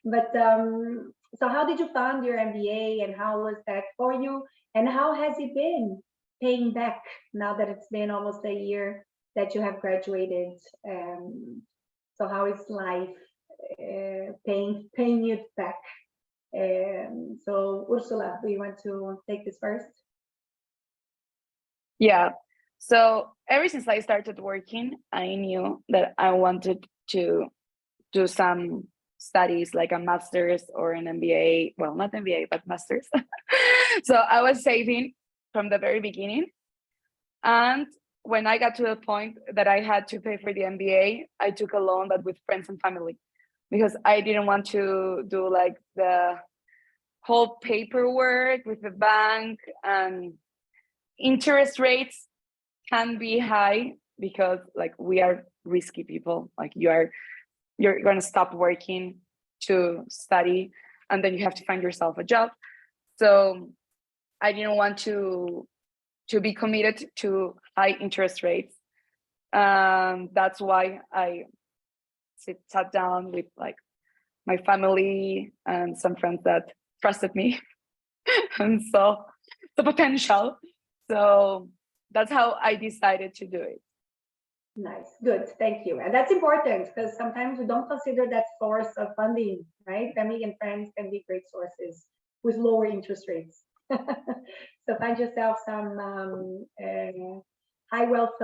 But so how did you fund your MBA, and how was that for you? And how has it been paying back now that it's been almost a year that you have graduated. So how is life paying it back? So Ursula, do you want to take this first? Yeah. So ever since I started working, I knew that I wanted to do some studies like a master's or an MBA. Well, not MBA, but master's. So I was saving from the very beginning. And when I got to the point that I had to pay for the MBA, I took a loan, but with friends and family, because I didn't want to do like the whole paperwork with the bank, and interest rates can be high because like we are risky people. Like you're going to stop working to study, and then you have to find yourself a job. So I didn't want to be committed to high interest rates. That's why I sat down with like my family and some friends that trusted me and saw the potential. So that's how I decided to do it. Nice, good, thank you. And that's important because sometimes we don't consider that source of funding, right? Family and friends can be great sources with lower interest rates. So find yourself some high wealth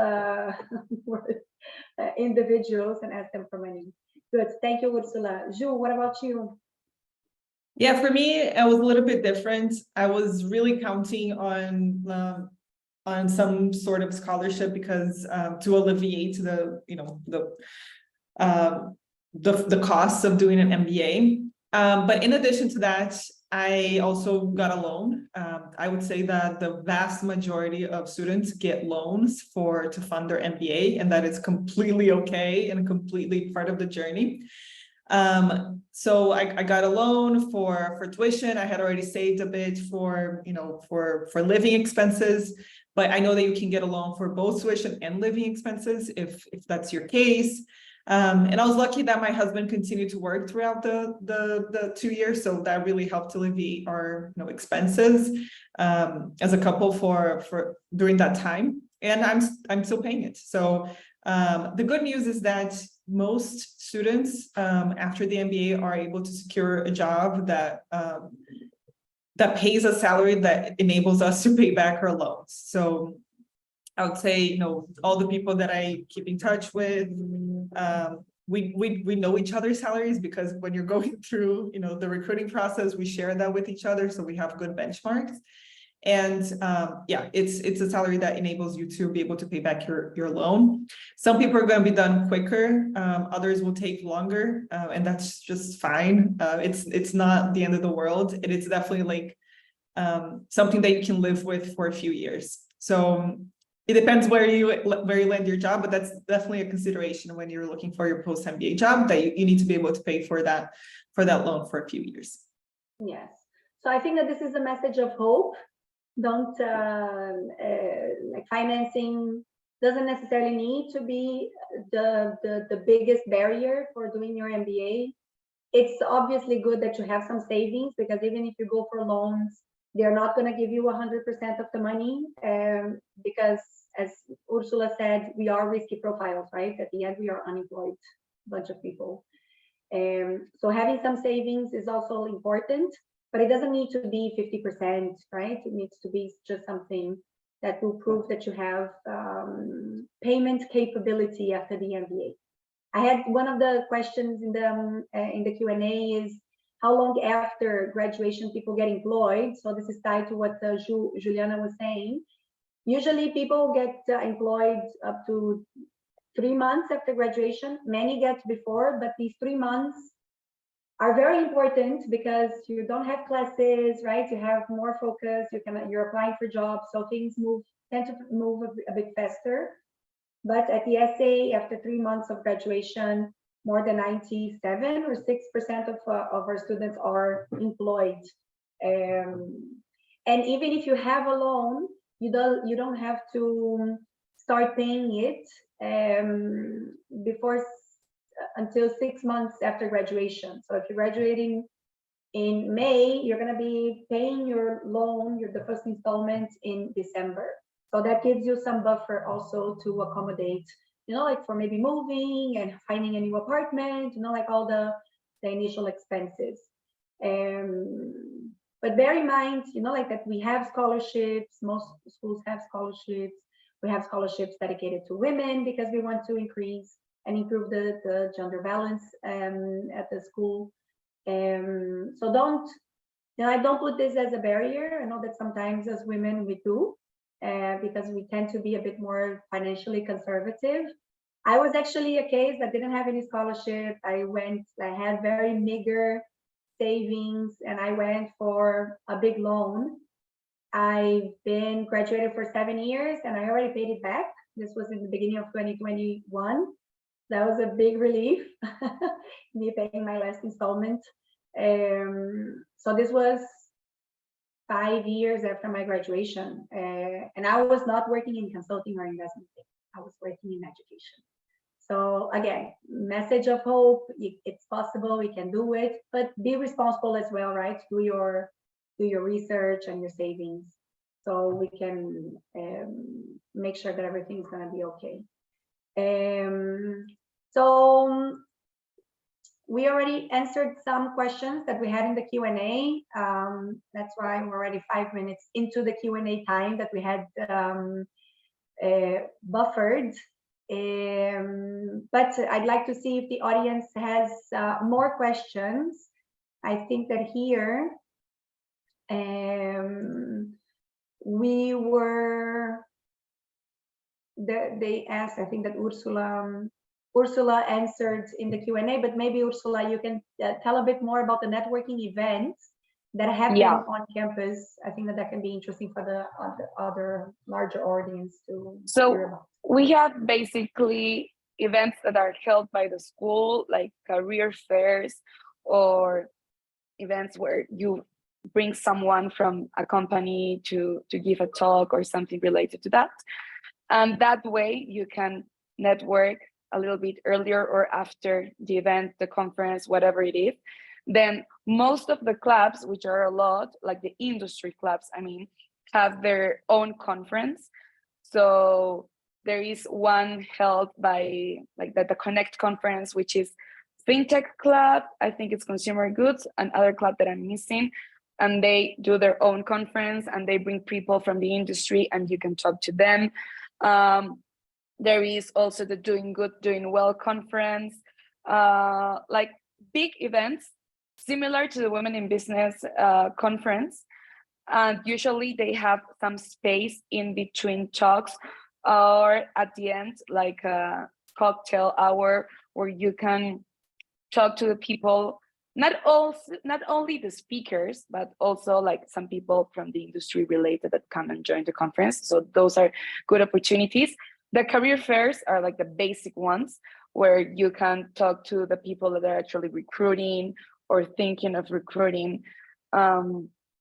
individuals and ask them for money. Good, thank you, Ursula. Ju, what about you? Yeah, for me, it was a little bit different. I was really counting on some sort of scholarship because to alleviate the costs of doing an MBA. But in addition to that, I also got a loan. I would say that the vast majority of students get loans to fund their MBA, and that is completely okay and completely part of the journey. So I got a loan for tuition. I had already saved a bit for living expenses, but I know that you can get a loan for both tuition and living expenses if that's your case. And I was lucky that my husband continued to work throughout the 2 years, so that really helped alleviate our expenses as a couple for during that time. And I'm still paying it. So the good news is that most students after the MBA are able to secure a job that pays a salary that enables us to pay back our loans. So I would say, all the people that I keep in touch with, we know each other's salaries because when you're going through, the recruiting process, we share that with each other. So we have good benchmarks. And yeah, it's a salary that enables you to be able to pay back your loan. Some people are going to be done quicker. Others will take longer, and that's just fine. It's not the end of the world. It is definitely like something that you can live with for a few years. So it depends where you land your job, but that's definitely a consideration when you're looking for your post-MBA job, that you need to be able to pay for that loan for a few years. Yes. So I think that this is a message of hope. Don't like financing doesn't necessarily need to be the biggest barrier for doing your MBA. It's obviously good that you have some savings, because even if you go for loans, they're not going to give you 100% of the money, because as Ursula said, we are risky profiles, right? At the end, we are unemployed bunch of people. So having some savings is also important, but it doesn't need to be 50%, right? It needs to be just something that will prove that you have payment capability after the MBA. I had one of the questions in the Q&A is how long after graduation people get employed. So this is tied to what Juliana was saying. Usually people get employed up to 3 months after graduation. Many get before, but these 3 months are very important because you don't have classes, right? You have more focus. You're applying for jobs, so things tend to move a bit faster. But at the IESE, after 3 months of graduation, more than 97 or 6% of our students are employed. And even if you have a loan, you don't have to start paying it until 6 months after graduation. So if you're graduating in May, you're going to be paying your loan, the first installment in December. So that gives you some buffer also to accommodate, like for maybe moving and finding a new apartment, like all the initial expenses. But bear in mind, like that we have scholarships, most schools have scholarships. We have scholarships dedicated to women because we want to increase and improve the gender balance at the school. So I don't put this as a barrier. I know that sometimes as women we do, because we tend to be a bit more financially conservative. I was actually a case that didn't have any scholarship. I had very meager savings and I went for a big loan. I've been graduated for 7 years and I already paid it back. This was in the beginning of 2021. That was a big relief, me paying my last installment. So this was 5 years after my graduation. And I was not working in consulting or investment. I was working in education. So again, message of hope, it's possible, we can do it, but be responsible as well, right? Do your research and your savings so we can make sure that everything's gonna be okay. So we already answered some questions that we had in the Q&A. That's why we're already 5 minutes into the Q&A time that we had buffered. But I'd like to see if the audience has more questions. I think that here they asked, I think that Ursula answered in the Q&A, but maybe Ursula, you can tell a bit more about the networking events that happen on campus. I think that can be interesting for the other larger audience to hear about. We have basically events that are held by the school, like career fairs or events where you bring someone from a company to give a talk or something related to that. And that way you can network a little bit earlier or after the event, the conference, whatever it is. Then most of the clubs, which are a lot, like the industry clubs, I mean, have their own conference. So there is one held by like the Connect conference, which is FinTech club. I think it's consumer goods, another club that I'm missing. And they do their own conference and they bring people from the industry and you can talk to them. There is also the Doing Good, Doing Well conference, like big events similar to the Women in Business conference. And usually they have some space in between talks or at the end, like a cocktail hour where you can talk to the people, not only the speakers, but also like some people from the industry related that come and join the conference. So those are good opportunities. The career fairs are like the basic ones where you can talk to the people that are actually recruiting or thinking of recruiting.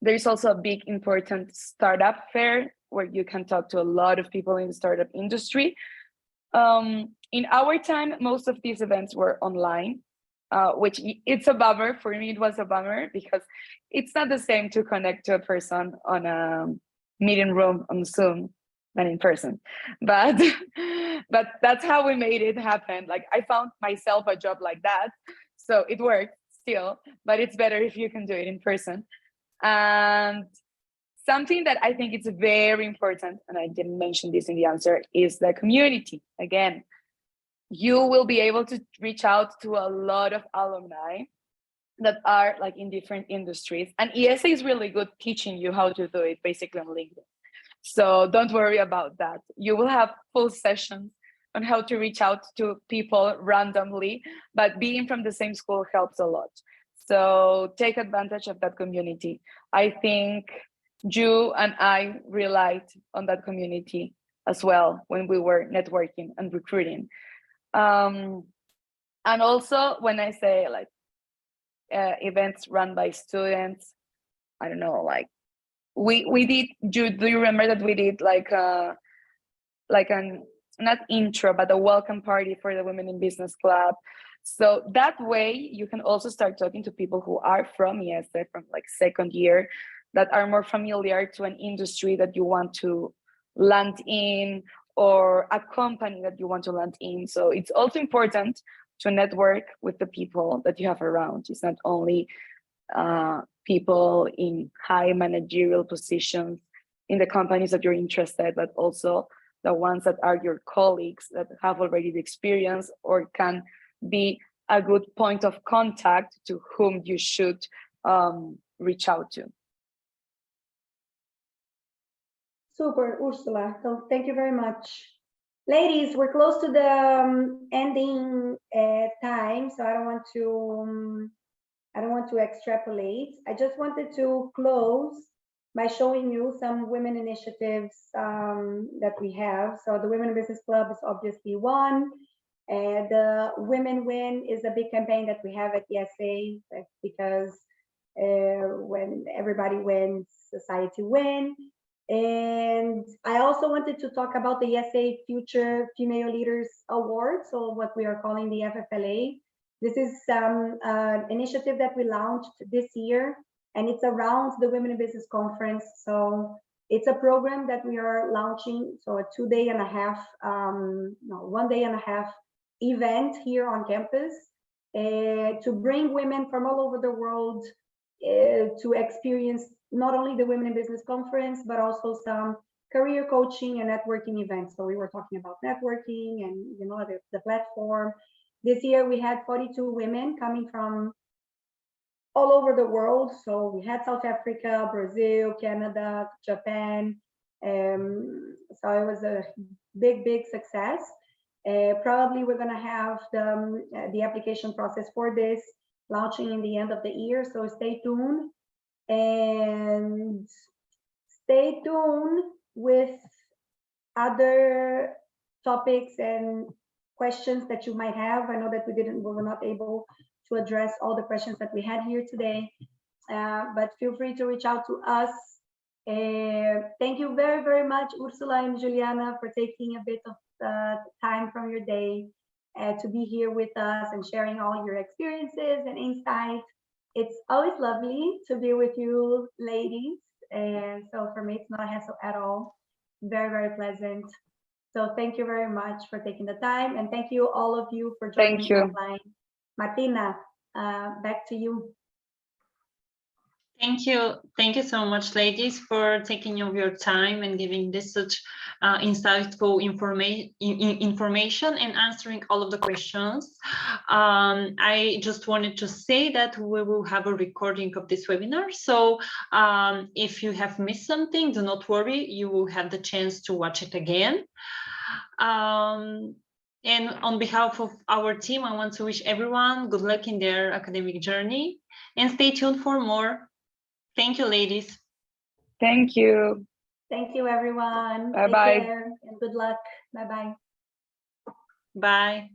There's also a big important startup fair where you can talk to a lot of people in the startup industry. In our time, most of these events were online, which it's a bummer. For me, it was a bummer because it's not the same to connect to a person on a meeting room on Zoom than in person. But that's how we made it happen. Like I found myself a job like that. So it worked still, but it's better if you can do it in person. And something that I think is very important, and I didn't mention this in the answer, is the community. Again, you will be able to reach out to a lot of alumni that are like in different industries. And IESE is really good teaching you how to do it basically on LinkedIn. So don't worry about that. You will have full sessions on how to reach out to people randomly, but being from the same school helps a lot. So take advantage of that community. I think Ju and I relied on that community as well when we were networking and recruiting. And also when I say like events run by students, I don't know, like we did, do you remember that we did like an not intro, but a welcome party for the Women in Business Club. So that way you can also start talking to people who are from IESE, from like second year, that are more familiar to an industry that you want to land in, or a company that you want to land in. So it's also important to network with the people that you have around. It's not only people in high managerial positions in the companies that you're interested, but also the ones that are your colleagues that have already the experience or can be a good point of contact to whom you should reach out to. Super, Ursula. So thank you very much. Ladies, we're close to the ending time, so I don't want to extrapolate. I just wanted to close by showing you some women initiatives that we have. So the Women in Business Club is obviously one. The Women Win is a big campaign that we have at IESE, because when everybody wins, society wins. And I also wanted to talk about the IESE Future Female Leaders Award, so what we are calling the FFLA. This is an initiative that we launched this year, and it's around the Women in Business Conference. So it's a program that we are launching, so a 1 day and a half event here on campus to bring women from all over the world to experience not only the Women in Business Conference, but also some career coaching and networking events. So we were talking about networking and the platform. This year we had 42 women coming from all over the world. So we had South Africa, Brazil, Canada, Japan. So it was a big success. Probably we're gonna have the application process for this launching in the end of the year. So stay tuned. And stay tuned with other topics and questions that you might have. I know that we were not able to address all the questions that we had here today, but feel free to reach out to us. Thank you very much, Ursula and Juliana, for taking a bit of time from your day to be here with us and sharing all your experiences and insights. It's always lovely to be with you ladies, and so for me it's not a hassle at all. Very pleasant. So thank you very much for taking the time, and thank you all of you for joining online. Martina, back to you. Thank you so much, ladies, for taking your time and giving this such insightful information and answering all of the questions. I just wanted to say that we will have a recording of this webinar. So if you have missed something, do not worry, you will have the chance to watch it again. And on behalf of our team, I want to wish everyone good luck in their academic journey, and stay tuned for more. Thank you, ladies. Thank you. Thank you, everyone. Bye-bye. Take care and good luck. Bye-bye. Bye.